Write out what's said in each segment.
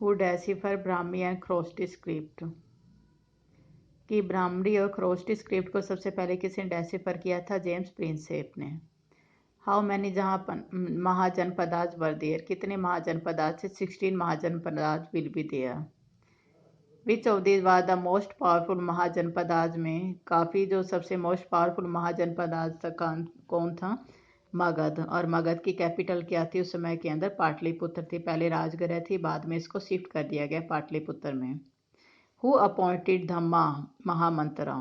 Who decipher Brahmi and Kharosthi script. कि ब्राह्मणी और ख्रोस्टी script को सबसे पहले किसने डेसिफर किया था? जेम्स प्रिंसेप ने। How many महाजनपदाज were there. कितने महाजनपदाज थे? 16 mahajanapadas will be there. Which of these was the most powerful महाजनपदाज में काफ़ी जो सबसे मोस्ट पावरफुल महाजनपदाज तक कौन था? मगध। और मगध की कैपिटल क्या थी उस समय के अंदर? पाटलिपुत्र थी। पहले राजगृह थी, बाद में इसको शिफ्ट कर दिया गया पाटलिपुत्र में। हु अपॉइंटेड धम्मा महामंत्रा।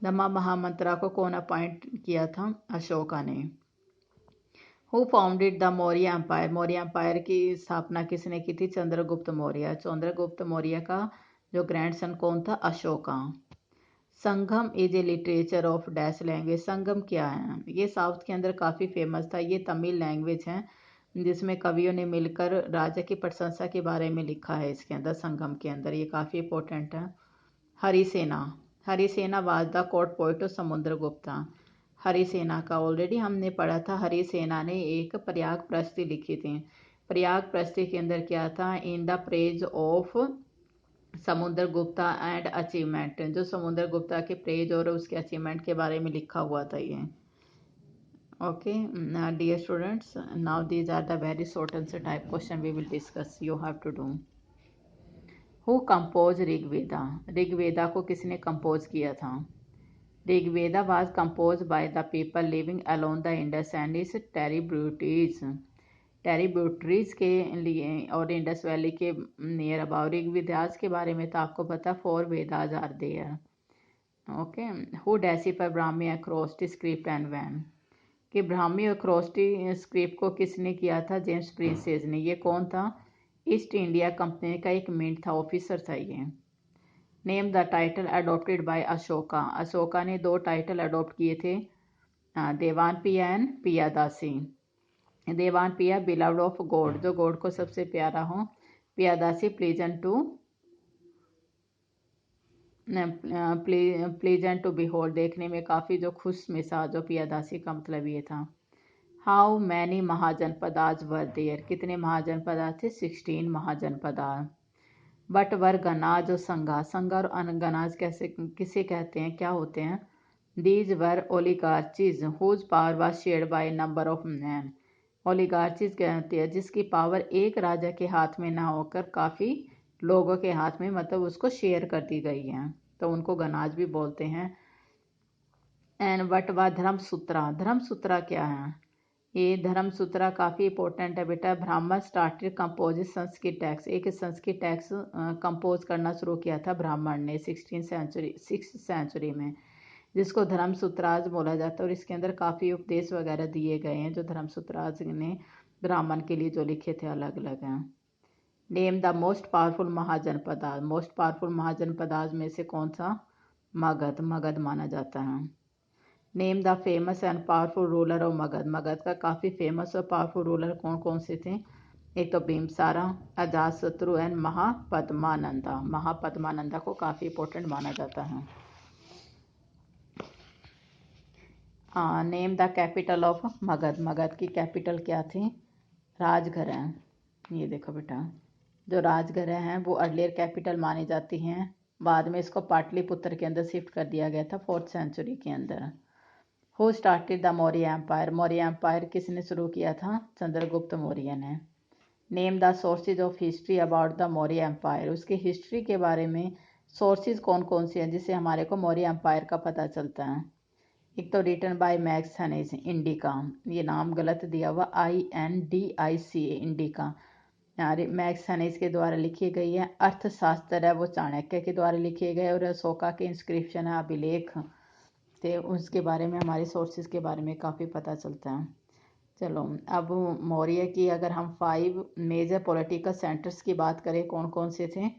धम्मा महामंत्रा को कौन अपॉइंट किया था? अशोका ने। Who founded the Maurya empire. Maurya empire की स्थापना किसने की थी? चंद्रगुप्त मौर्य। चंद्रगुप्त मौर्य का जो ग्रैंडसन कौन था? Ashoka. Sangam is a literature of dash language. Sangam क्या है? ये साउथ के अंदर काफ़ी फेमस था। ये तमिल लैंग्वेज है जिसमें कवियों ने मिलकर राजा की प्रशंसा के बारे में लिखा है। इसके अंदर संगम के अंदर ये काफ़ी इंपॉर्टेंट है। Harisena. Harisena was the court poet of Samudragupta. Harisena का ऑलरेडी हमने पढ़ा था। हरिसेना ने एक प्रयाग प्रस्ती लिखी थी। प्रयाग प्रस्ती के अंदर क्या था? In the praise of Samudragupta and achievement. जो समुद्रगुप्ता के प्रेज और उसके अचीवमेंट के बारे में लिखा हुआ था ये। Okay dear students, now these are the very short answer type question we will discuss. You have to do. Who compose Rigveda. Rigveda को किसने कंपोज किया था? Rigveda was compose by the people living along the Indus and its tributaries. Tributaries के लिए और Indus valley के near about. Rigvedas के बारे में तो आपको पता, 4 Vedas are there. Okay. Who decipher Brahmi अक्रॉस्टी script and वैन। कि ब्राह्मी और ख्रोस्टी स्क्रिप्ट को किसने किया था? जेम्स प्रिंसेस ने। ये कौन था? ईस्ट इंडिया कंपनी का एक मिंट था, ऑफिसर था ये। Name the title adopted by Ashoka. Ashoka ने 2 टाइटल अडोप्ट किए थे, देवान पिया एंड पियादासी। देवान पिया बिलव्ड ऑफ गॉड, जो गॉड को सबसे प्यारा हो। पियादासी प्लीजेंट टू बिहोल्ड, देखने में काफ़ी जो खुश मिजाज। जो पियादासी का मतलब ये था। How many महाजनपदाज were there. कितने महाजनपदाज थे? 16 महाजनपदाज। बट वर गनाज और संघा। संघा और अनगनाज कैसे किसे कहते हैं, क्या होते हैं? These were oligarchies whose power was shared by number of man. Oligarchies कहते हैं जिसकी पावर एक राजा के हाथ में ना होकर काफ़ी लोगों के हाथ में, मतलब उसको शेयर कर दी गई है, तो उनको गनाज भी बोलते हैं। एंड वट व धर्मसूत्रा। धर्मसूत्रा क्या है? ये धर्मसूत्रा काफ़ी इंपॉर्टेंट है बेटा। ब्राह्मण स्टार्टेड कंपोज संस्कृत टैक्स। एक संस्कृत टैक्स कंपोज करना शुरू किया था ब्राह्मण ने 6th सेंचुरी में, जिसको धर्मसूत्राज बोला जाता है। और इसके अंदर काफ़ी उपदेश वगैरह दिए गए हैं जो धर्मसूत्राज ने ब्राह्मण के लिए जो लिखे थे, अलग अलग हैं। Name the most powerful Mahajanapadas. Most powerful महाजनपदाज में से कौन सा? मगध। मगध माना जाता है। Name the famous and powerful ruler of Magadha. Magadha का काफ़ी फेमस और पावरफुल रूलर कौन कौन से थे? एक तो भीमसारा, अजातशत्रु एंड महापद्मानंदा। महापद्मानंदा को काफ़ी इंपॉर्टेंट माना जाता है। Name the capital of Magadha. Magadh की कैपिटल क्या थी? राजगृह। ये देखो बेटा, जो राजगृह हैं वो अर्लियर कैपिटल मानी जाती हैं। बाद में इसको पाटलिपुत्र के अंदर शिफ्ट कर दिया गया था 4th सेंचुरी के अंदर। Who started the Maurya empire. Maurya empire किसने शुरू किया था? चंद्रगुप्त मौर्य ने। Name the sources of history about the Maurya empire. उसकी हिस्ट्री के बारे में सोर्सेज कौन कौन से हैं जिससे हमारे को मौर्य एम्पायर का पता चलता है? एक तो written by Megasthenes, Indica. ये नाम गलत दिया हुआ, INDICA, इंडिका। मैक्स हनीज के द्वारा लिखी गई है। अर्थशास्त्र है वो चाणक्य के द्वारा लिखे गए। और अशोका के इंस्क्रिप्शन है, अभिलेख थे, उसके बारे में हमारे सोर्सेज के बारे में काफ़ी पता चलता है। चलो अब मौर्य की अगर हम 5 मेजर पॉलिटिकल सेंटर्स की बात करें, कौन कौन से थे?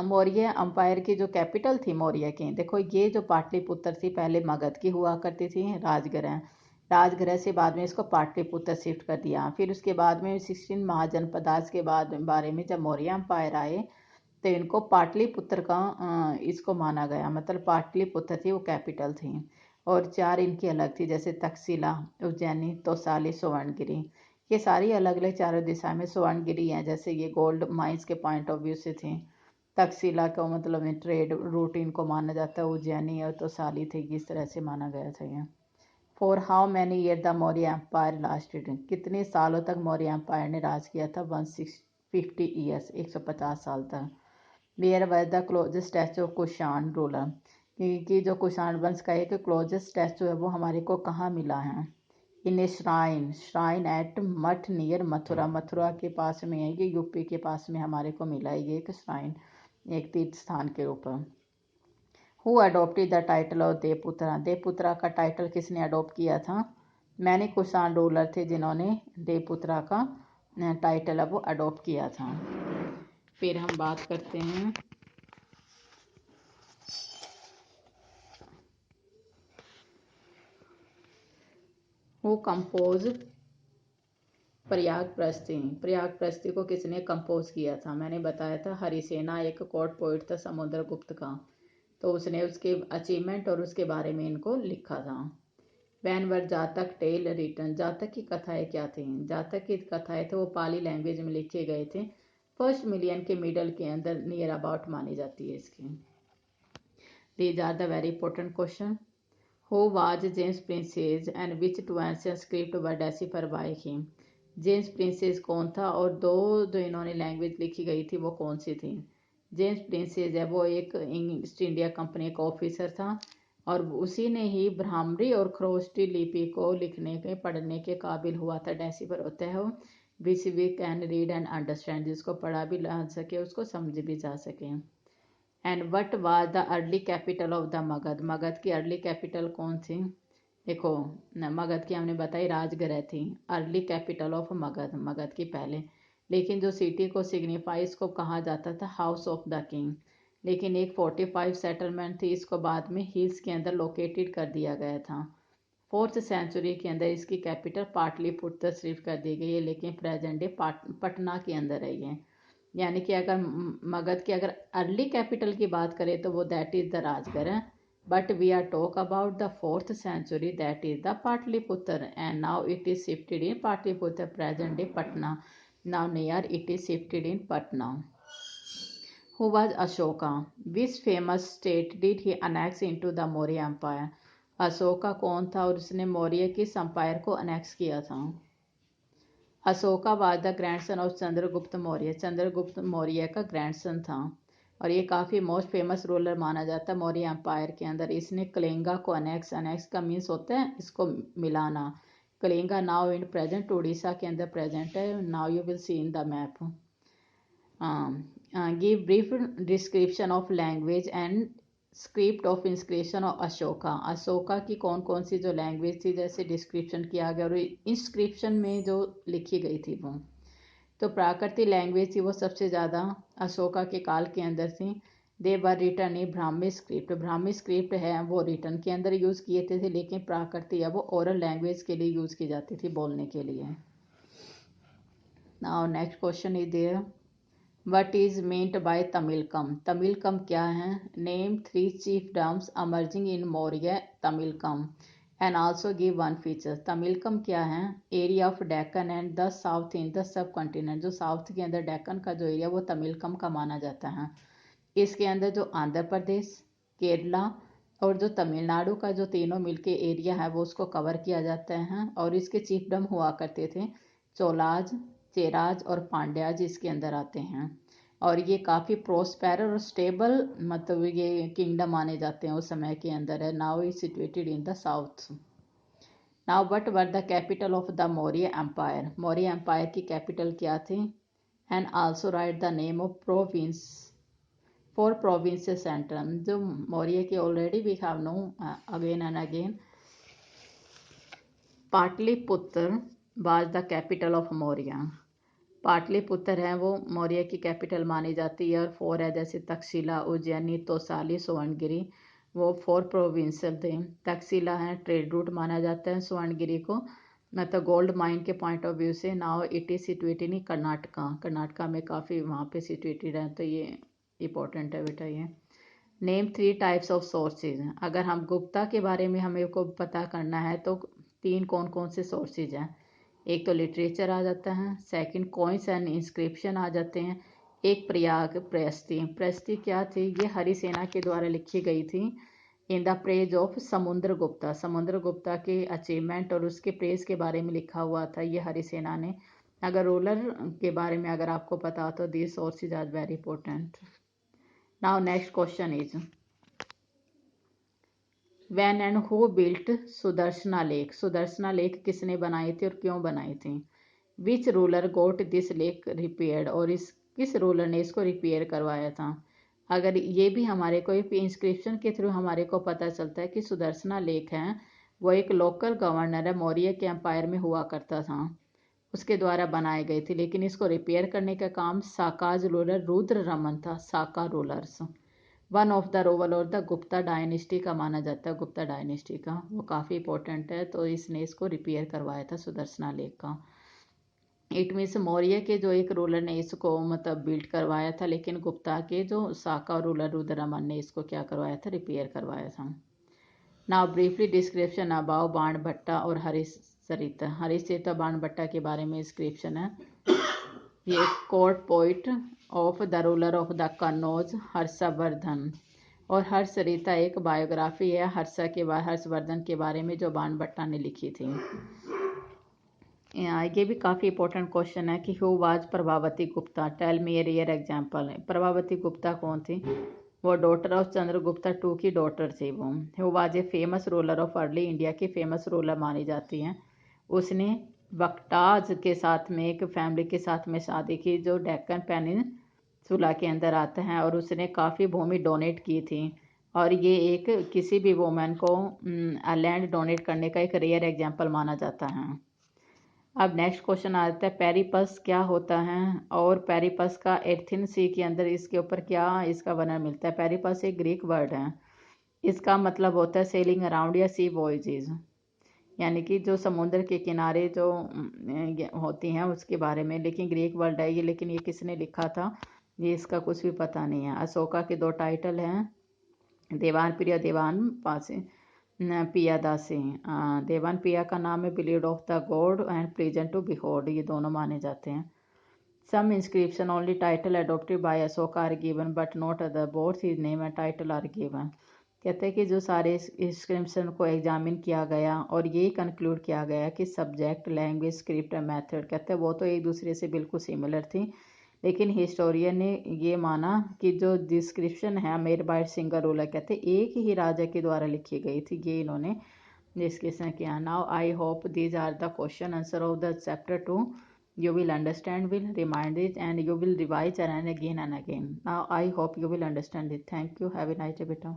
मौर्य अम्पायर की जो कैपिटल थी मौर्य की, देखो ये जो पाटलिपुत्र थी पहले मगध की हुआ करती थी, राजगृह। राजगृह से बाद में इसको पाटलिपुत्र शिफ्ट कर दिया। फिर उसके बाद में 16 महाजनपदास के बाद बारे में जब मौर्य अम्पायर आए तो इनको पाटलिपुत्र का इसको माना गया, मतलब पाटलिपुत्र थी वो कैपिटल थी। और 4 इनकी अलग थी, जैसे तक्षशिला, उज्जैनी, तोसाली, सुवर्णगिरी। ये सारी अलग अलग चारों दिशा में स्वर्णगिरी हैं, जैसे ये गोल्ड माइंस के पॉइंट ऑफ व्यू से थी। तक्षशिला का मतलब ट्रेड रूट इनको माना जाता है, उज्जैनी और तोसाली थी, इस तरह से माना गया था ये। For how many year the Maurya empire lasted, कितने सालों तक मौर्य एम्पायर ने राज किया था? 150 ईयर्स, 150 साल तक। Where was the closest statue of Kushan ruler, कि जो कुषाण वंश का एक क्लोजेस्ट स्टैचू है वो हमारे को कहाँ मिला है? इन ए श्राइन, श्राइन एट मठ नियर मथुरा, मथुरा के पास में है ये, यूपी के पास में हमारे को मिला है ये एक श्राइन, एक तीर्थ स्थान के ऊपर। Who adopted the title of Devaputra, Devaputra का टाइटल किसने अडोप्ट किया था? मैंने कुषाण रूलर थे जिन्होंने देवपुत्रा का टाइटल है वो अडोप्ट किया था। फिर हम बात करते हैं हु कंपोज प्रयागप्रस्थी, प्रयागप्रस्थी को किसने कंपोज किया था? मैंने बताया था हरिसेना एक कोर्ट पोइट था समुद्रगुप्त का, तो उसने उसके अचीवमेंट और उसके बारे में इनको लिखा था। वैन वर जातक टेल रिटर्न, जातक की कथाएं क्या थी? जातक की कथाएं थे वो पाली लैंग्वेज में लिखे गए थे, फर्स्ट मिलियन के मिडल के अंदर नियर अबाउट मानी जाती है इसकी। These are the very important question. Who was James Prinsep and which two ancient script were decipher by him, James Prinsep कौन था और दो जो इन्होंने लैंग्वेज लिखी गई थी वो कौन सी थी? जेम्स प्रिंसेस है वो एक ईस्ट इंडिया कंपनी का ऑफिसर था, और उसी ने ही ब्राह्मणी और खरोष्टी लिपि को लिखने के पढ़ने के काबिल हुआ था। डेसिफर होता है वो which we can read and understand, जिसको पढ़ा भी जा सके उसको समझ भी जा सके। And what was the early capital of the Magadh, Magadh की अर्ली कैपिटल कौन थी? देखो मगध की हमने बताई राजगृह थी, early capital of Magadha, Magadh की पहले। लेकिन जो सिटी को सिग्निफाई इसको कहा जाता था हाउस ऑफ द किंग, लेकिन एक 45 सेटलमेंट थी, इसको बाद में हिल्स के अंदर लोकेटेड कर दिया गया था। 4th सेंचुरी के अंदर इसकी कैपिटल पाटलिपुत्र शिफ्ट कर दी गई है, लेकिन प्रेजेंट डे पटना के अंदर है ये। यानी कि अगर मगध की अगर अर्ली कैपिटल की बात करें तो वो that is the Rajgarh, but we are talk about the 4th century that is the Pataliputra, and now it is shifted in Pataliputra, present day Patna, now near it is shifted in Patna. Who was Ashoka, which famous state did he annex into the Maurya empire, Ashoka कौन था और उसने मौर्य किस empire को annex किया था? Ashoka was the grandson of Chandragupta Maurya, Chandragupta Maurya का grandson था, और ये काफ़ी मोस्ट फेमस रूलर माना जाता है मौर्य एम्पायर के अंदर। इसने कलिंगा को अनेक्स, अनेक्स का मीन्स होता है इसको मिलाना। Kalinga now in present Orissa के अंदर प्रेजेंट है, now you will see in the map. Give brief description of language and script of inscription of Ashoka, Ashoka की कौन कौन सी जो लैंग्वेज थी जैसे डिस्क्रिप्शन किया गया और इंस्क्रिप्शन में जो लिखी गई थी वो, तो प्राकृतिक लैंग्वेज थी वो सबसे ज़्यादा अशोका के काल के अंदर थी। दे वर रिटर्न ई ब्राह्मी स्क्रिप्ट, ब्राह्मी स्क्रिप्ट है वो रिटर्न के अंदर यूज़ किए थे, लेकिन प्राकृतिक है वो ओरल लैंग्वेज के लिए यूज़ की जाती थी, बोलने के लिए। Now next question is there, what is meant by Tamilakam, Tamilakam क्या है? Name 3 chiefdoms emerging in Maurya Tamilakam and also give one feature, Tamilakam क्या है? Area of Deccan and the south in the subcontinent, जो साउथ के अंदर डेक्कन का जो एरिया वो तमिलकम का माना जाता है। इसके अंदर जो आंध्र प्रदेश, केरला और जो तमिलनाडु का जो तीनों मिलके एरिया है वो उसको कवर किया जाता है, और इसके चीफडम हुआ करते थे चोलाज, चेराज और पांड्याज इसके अंदर आते हैं, और ये काफ़ी प्रोस्पेरर और स्टेबल मतलब ये किंगडम माने जाते हैं उस समय के अंदर है। Now is situated in the south. Now what were the capital of the Maurya empire, Maurya empire की कैपिटल क्या थी? And also write the name of province for province center, जो मौर्य की already we have know again and again, Pataliputra was the capital of Maurya, Pataliputra है वो मौर्य की capital मानी जाती है, और 4 है जैसे तक्षशिला, उज्जैनी, तोसाली, सुवर्णगिरी, वो 4 प्रोविंसल थे। तक्षशिला है ट्रेड रूट माना जाता है, सुवर्णगिरी को मतलब गोल्ड माइन के पॉइंट ऑफ व्यू से नाउ इट इज सिचुएटेड इन कर्नाटका, कर्नाटका में काफ़ी वहाँ पे सिचुएटेड है, तो ये इंपॉर्टेंट है बेटा ये। नेम 3 टाइप्स ऑफ सोर्सेज, अगर हम गुप्ता के बारे में हमें को पता करना है तो 3 कौन कौन से सोर्सेज हैं? एक तो लिटरेचर आ जाता है, सेकंड कॉइन्स एंड इंस्क्रिप्शन आ जाते हैं, एक प्रयाग प्रस्ती। प्रस्ती क्या थी? ये हरिसेना के द्वारा लिखी गई थी in the praise of Samudragupta. Samudragupta के अचीवमेंट और उसके प्रेज के बारे में लिखा हुआ था ये हरिसेना ने। अगर रूलर के बारे में अगर आपको पता हो तो this sources are very important. Now next question is when and who built Sudarshana lake. Sudarshana lake किसने बनाई थी और क्यों बनाई थी? Which ruler got this lake repaired. और इस किस रूलर ने इसको रिपेयर करवाया था? अगर ये भी हमारे को इंस्क्रिप्शन के थ्रू हमारे को पता चलता है कि सुदर्शना लेक है वो एक लोकल गवर्नर है, मौर्य के एम्पायर में हुआ करता था, उसके द्वारा बनाई गई थी, लेकिन इसको रिपेयर करने का काम साकाज रूलर रुद्र रमन था। Saka rulers one of the ruler और द गुप्ता डायनेस्टी का माना जाता है, गुप्ता डायनेस्टी का, वो काफ़ी इंपॉर्टेंट है। तो इसने इसको रिपेयर करवाया था सुदर्शना लेक का। इट मीन्स मौर्य के जो एक रूलर ने इसको मतलब बिल्ड करवाया था, लेकिन गुप्ता के जो साका रूलर रुद्ररमन ने इसको क्या करवाया था? रिपेयर करवाया था। नाउ ब्रीफली डिस्क्रिप्शन अबाउ बाणभट्टा और हरिसरिता। हरिसरिता बाणभट्टा के बारे में डिस्क्रिप्शन है। ये court poet of the ruler of the Kannauj Harshvardhan. और हर्षरिता एक बायोग्राफी है हर्षवर्धन के बारे में जो बाणभट्टा ने लिखी थी। ये भी काफ़ी इंपॉर्टेंट क्वेश्चन है कि who was Prabhavati Gupta. Tell me a real example. Prabhavati Gupta कौन थी? वो डॉटर ऑफ चंद्रगुप्ता टू की डॉटर थी वो। Who was a famous ruler of early India की फेमस रूलर मानी जाती हैं। उसने बगटाज के साथ में एक फैमिली के साथ में शादी की जो डेक्कन पेनिनसुला के अंदर आता है, और उसने काफ़ी भूमि डोनेट की थी। और ये एक किसी भी वुमेन को लैंड डोनेट करने का एक रेयर एग्जाम्पल माना जाता है। अब नेक्स्ट क्वेश्चन आता है पेरिपस क्या होता है, और पेरिपस का एथिन सी के अंदर इसके ऊपर क्या इसका वर्णन मिलता है? पेरिपस एक ग्रीक वर्ड है, इसका मतलब होता है सेलिंग अराउंड या सी वॉयजेज, यानी कि जो समुद्र के किनारे जो होती हैं उसके बारे में। लेकिन ग्रीक वर्ड है ये, लेकिन ये किसने लिखा था ये इसका कुछ भी पता नहीं है। अशोका के दो टाइटल हैं, देवान प्रिय देवान पासे पिया दासी। देवान पिया का नाम है beloved of the god and pleasant to behold, ये दोनों माने जाते हैं। Some inscription only title adopted by Ashoka are given but not other, both his name and title are given. कहते हैं कि जो सारे इंस्क्रिप्शन को एग्जामिन किया गया और यही कंक्लूड किया गया कि subject language script and method, कहते हैं वो तो एक दूसरे से बिल्कुल सिमिलर थी, लेकिन हिस्टोरियन ने ये माना कि जो डिस्क्रिप्शन है मेड बाय सिंगल रूलर, कहते एक ही राजा के द्वारा लिखी गई थी, ये इन्होंने डिस्कशन किया। Now I hope these are the question answer of the chapter 2। you will understand, will remind it, and you will revise and again and again. Now I hope you will understand it. Thank you. Have a nice day beta.